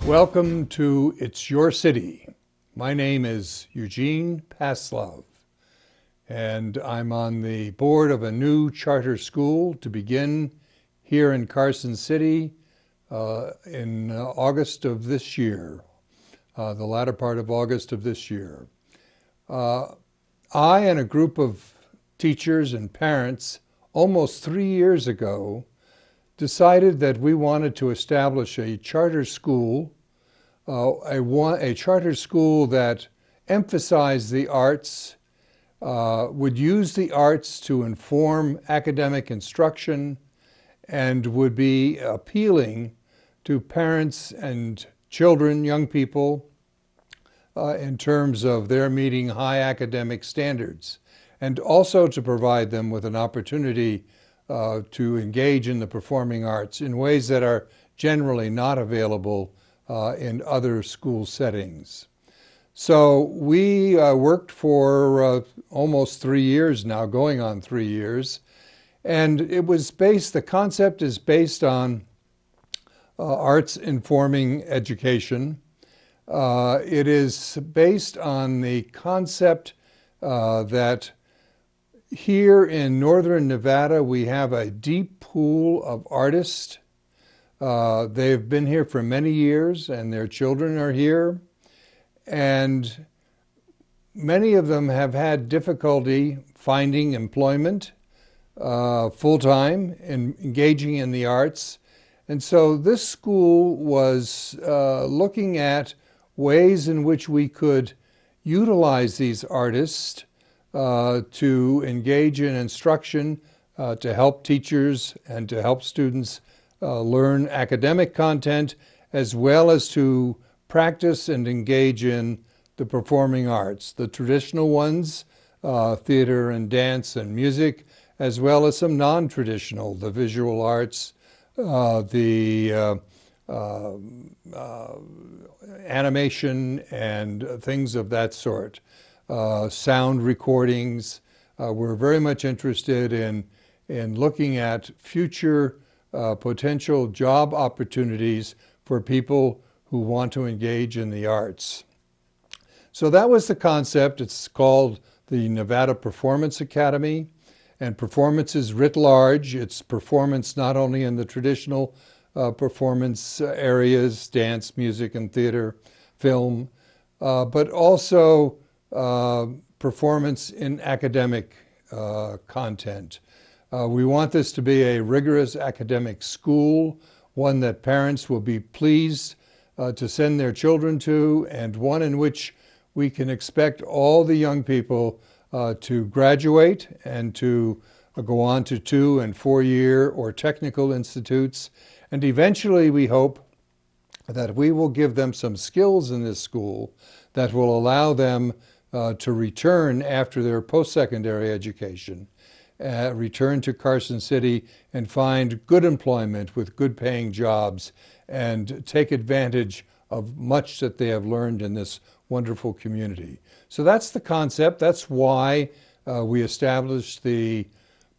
Welcome to It's Your City. My name is Eugene Paslov, and I'm on the board of a new charter school to begin here in Carson City in August of this year, the latter part of August of this year. I and a group of teachers and parents almost 3 years ago decided that we wanted to establish a charter school, a charter school that emphasized the arts, would use the arts to inform academic instruction, and would be appealing to parents and children, young people, in terms of their meeting high academic standards, and also to provide them with an opportunity to engage in the performing arts in ways that are generally not available in other school settings. So we worked for almost 3 years now, going on 3 years, and the concept is based on arts informing education. It is based on the concept that here in northern Nevada, we have a deep pool of artists. They've been here for many years, and their children are here. And many of them have had difficulty finding employment full-time and engaging in the arts. And so this school was looking at ways in which we could utilize these artists to engage in instruction, to help teachers and to help students learn academic content, as well as to practice and engage in the performing arts, the traditional ones, theater and dance and music, as well as some non-traditional, the visual arts, the animation and things of that sort. Sound recordings. We're very much interested in looking at future potential job opportunities for people who want to engage in the arts. So that was the concept. It's called the Nevada Performance Academy, and performance is writ large. It's performance not only in the traditional performance areas, dance, music, and theater, film, but also performance in academic content. We want this to be a rigorous academic school, one that parents will be pleased to send their children to, and one in which we can expect all the young people to graduate and to go on to 2- and 4-year or technical institutes. And eventually we hope that we will give them some skills in this school that will allow them to return after their post-secondary education, return to Carson City and find good employment with good paying jobs and take advantage of much that they have learned in this wonderful community. So that's the concept. That's why we established the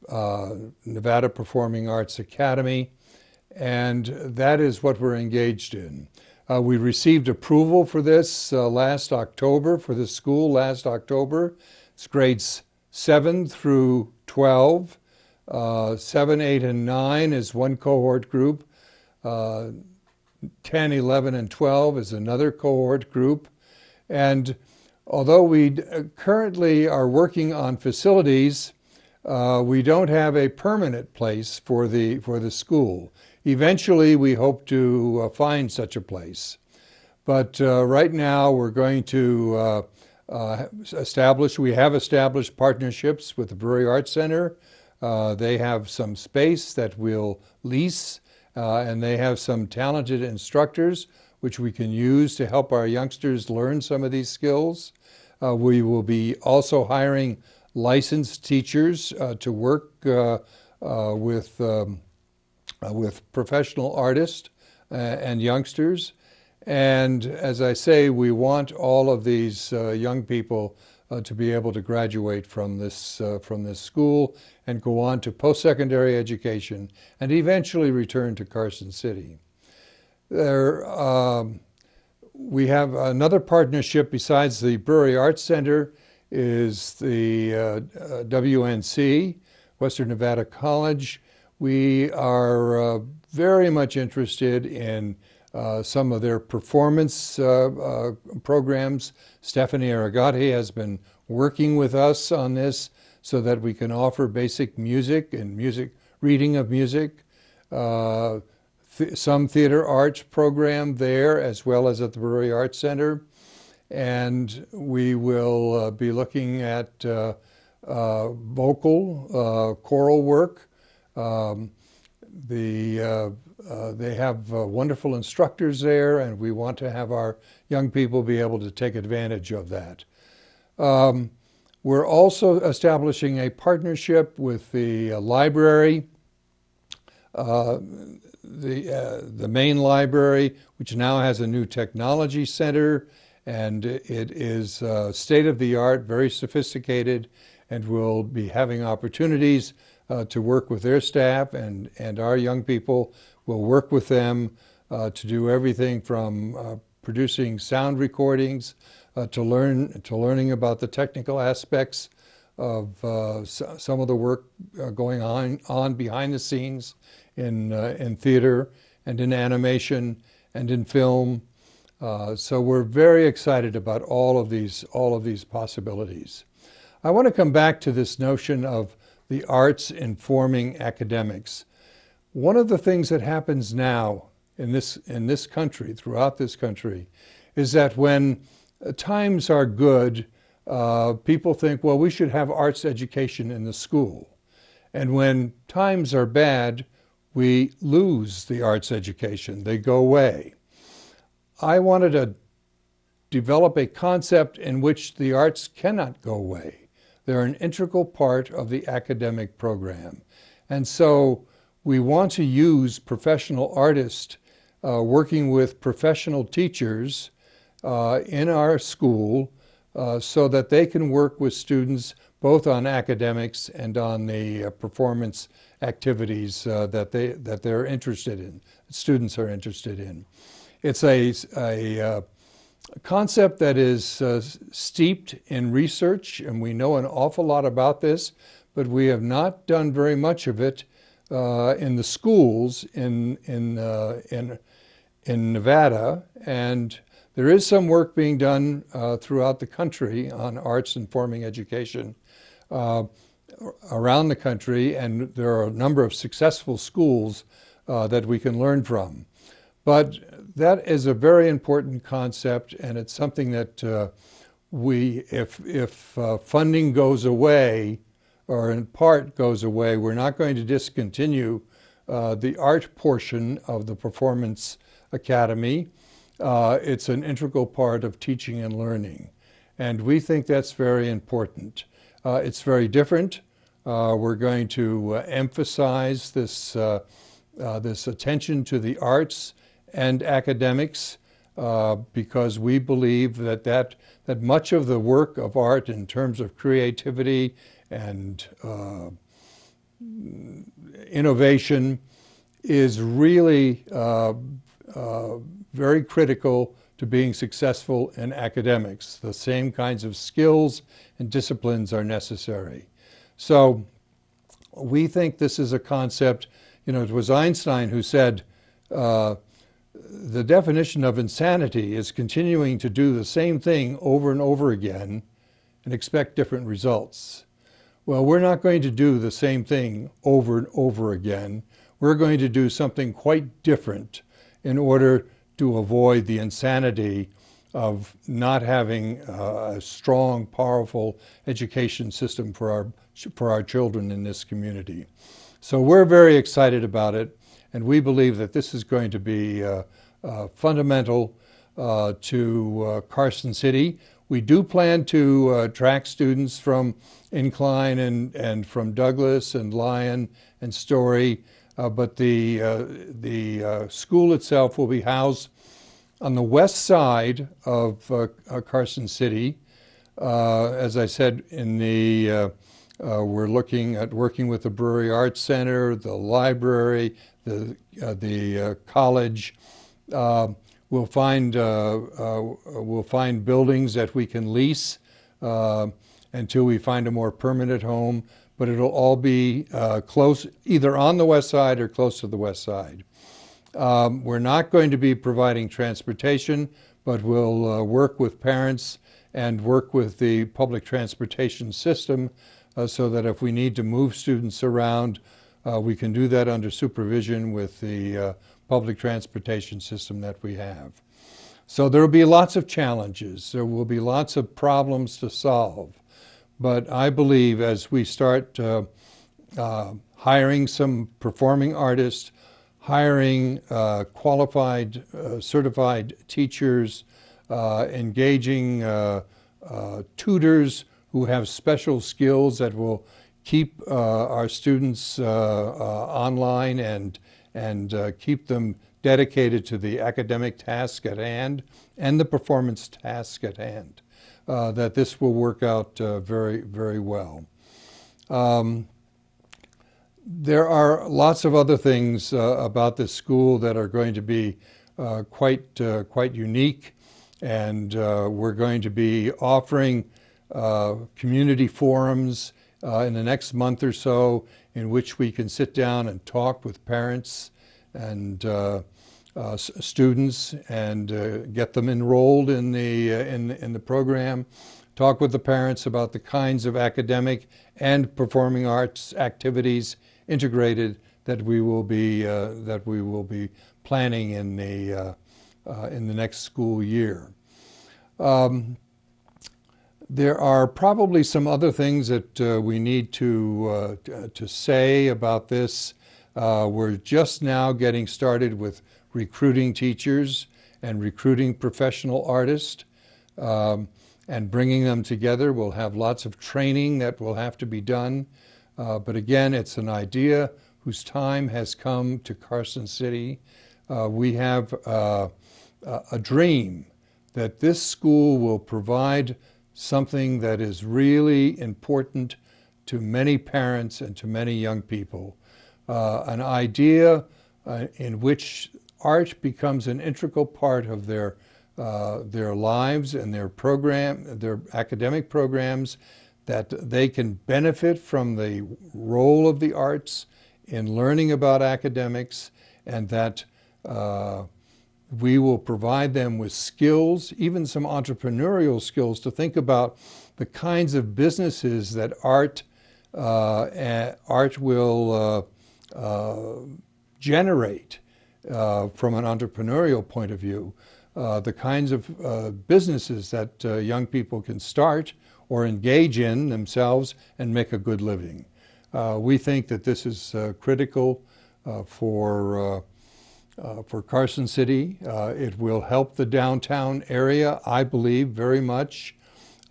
Nevada Performing Arts Academy, and that is what we're engaged in. We received approval for this last October, for this school last October. It's grades 7 through 12. 7, 8, and 9 is one cohort group. 10, 11, and 12 is another cohort group. And although we currently are working on facilities, we don't have a permanent place for the school. Eventually, we hope to find such a place. But right now, we're going to we have established partnerships with the Brewery Arts Center. They have some space that we'll lease, and they have some talented instructors which we can use to help our youngsters learn some of these skills. We will be also hiring licensed teachers to work with professional artists and youngsters. And as I say, we want all of these young people to be able to graduate from this school and go on to post-secondary education and eventually return to Carson City. We have another partnership besides the Brewery Arts Center is the WNC, Western Nevada College. We are very much interested in some of their performance programs. Stephanie Aragati has been working with us on this so that we can offer basic music and reading of music. Some theater arts program there as well as at the Brewery Arts Center. And we will be looking at vocal, choral work. They have wonderful instructors there, and we want to have our young people be able to take advantage of that. We're also establishing a partnership with the library, the main library, which now has a new technology center, and it is state-of-the-art, very sophisticated, and we'll be having opportunities to work with their staff, and our young people will work with them to do everything from producing sound recordings to learning about the technical aspects of some of the work going on behind the scenes in theater and in animation and in film. So we're very excited about all of these possibilities. I want to come back to this notion of the arts informing academics. One of the things that happens now in this country, throughout this country, is that when times are good, people think, well, we should have arts education in the school. And when times are bad, we lose the arts education. They go away. I wanted to develop a concept in which the arts cannot go away. They're an integral part of the academic program. And so we want to use professional artists working with professional teachers in our school so that they can work with students both on academics and on the performance activities that they're interested in, students are interested in. It's a concept that is steeped in research, and we know an awful lot about this, but we have not done very much of it in the schools in Nevada, and there is some work being done throughout the country on arts informing education around the country, and there are a number of successful schools that we can learn from. But that is a very important concept, and it's something that if funding goes away, or in part goes away, we're not going to discontinue the art portion of the Performance Academy. It's an integral part of teaching and learning, and we think that's very important. It's very different. We're going to emphasize this attention to the arts and academics because we believe that much of the work of art in terms of creativity and innovation is really very critical to being successful in academics. The same kinds of skills and disciplines are necessary. So we think this is a concept, it was Einstein who said, the definition of insanity is continuing to do the same thing over and over again and expect different results. Well, we're not going to do the same thing over and over again. We're going to do something quite different in order to avoid the insanity of not having a strong, powerful education system for our children in this community. So we're very excited about it, and we believe that this is going to be fundamental to Carson City. We do plan to attract students from Incline and from Douglas and Lyon and Story, but the school itself will be housed on the west side of Carson City. As I said, we're looking at working with the Brewery Arts Center, the library, the college. we'll find buildings that we can lease until we find a more permanent home, but it'll all be close, either on the west side or close to the west side. We're not going to be providing transportation, but we'll work with parents and work with the public transportation system so that if we need to move students around, we can do that under supervision with the public transportation system that we have. So there will be lots of challenges. There will be lots of problems to solve. But I believe as we start hiring some performing artists, hiring qualified, certified teachers, engaging tutors who have special skills that will keep our students online and keep them dedicated to the academic task at hand and the performance task at hand, that this will work out very, very well. There are lots of other things about this school that are going to be quite unique, and we're going to be offering community forums in the next month or so in which we can sit down and talk with parents and students and get them enrolled in the program, talk with the parents about the kinds of academic and performing arts activities integrated that we will be planning in the next school year. There are probably some other things that we need to say about this. We're just now getting started with recruiting teachers and recruiting professional artists and bringing them together. We'll have lots of training that will have to be done. But again, it's an idea whose time has come to Carson City. We have a dream that this school will provide something that is really important to many parents and to many young people. An idea in which art becomes an integral part of their lives and their academic programs, that they can benefit from the role of the arts in learning about academics, and that we will provide them with skills, even some entrepreneurial skills, to think about the kinds of businesses that art will generate from an entrepreneurial point of view, the kinds of businesses that young people can start or engage in themselves and make a good living. We think that this is critical for Carson City. It will help the downtown area, I believe, very much.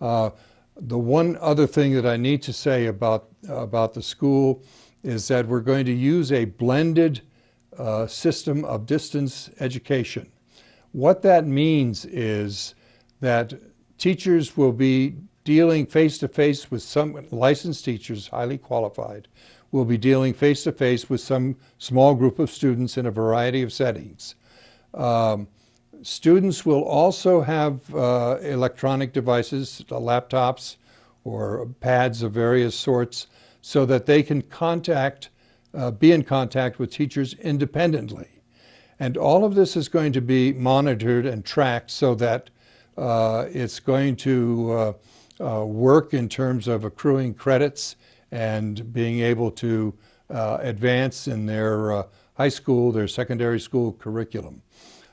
The one other thing that I need to say about the school is that we're going to use a blended system of distance education. What that means is that teachers will be dealing face-to-face with some licensed teachers, highly qualified, will be dealing face-to-face with some small group of students in a variety of settings. Students will also have electronic devices, laptops or pads of various sorts, so that they can be in contact with teachers independently. And all of this is going to be monitored and tracked so that it's going to work in terms of accruing credits and being able to advance in their high school, their secondary school curriculum.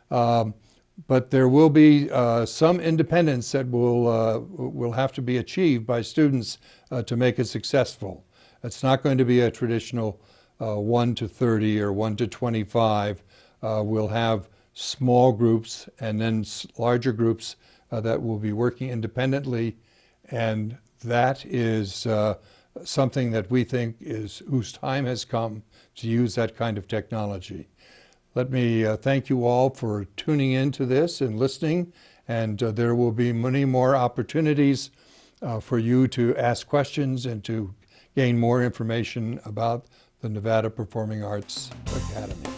But there will be some independence that will have to be achieved by students to make it successful. It's not going to be a traditional 1 to 30 or 1 to 25. We'll have small groups and then larger groups that will be working independently, and that is something that we think whose time has come to use that kind of technology. Let me thank you all for tuning in to this and listening, and there will be many more opportunities for you to ask questions and to gain more information about the Nevada Performing Arts Academy.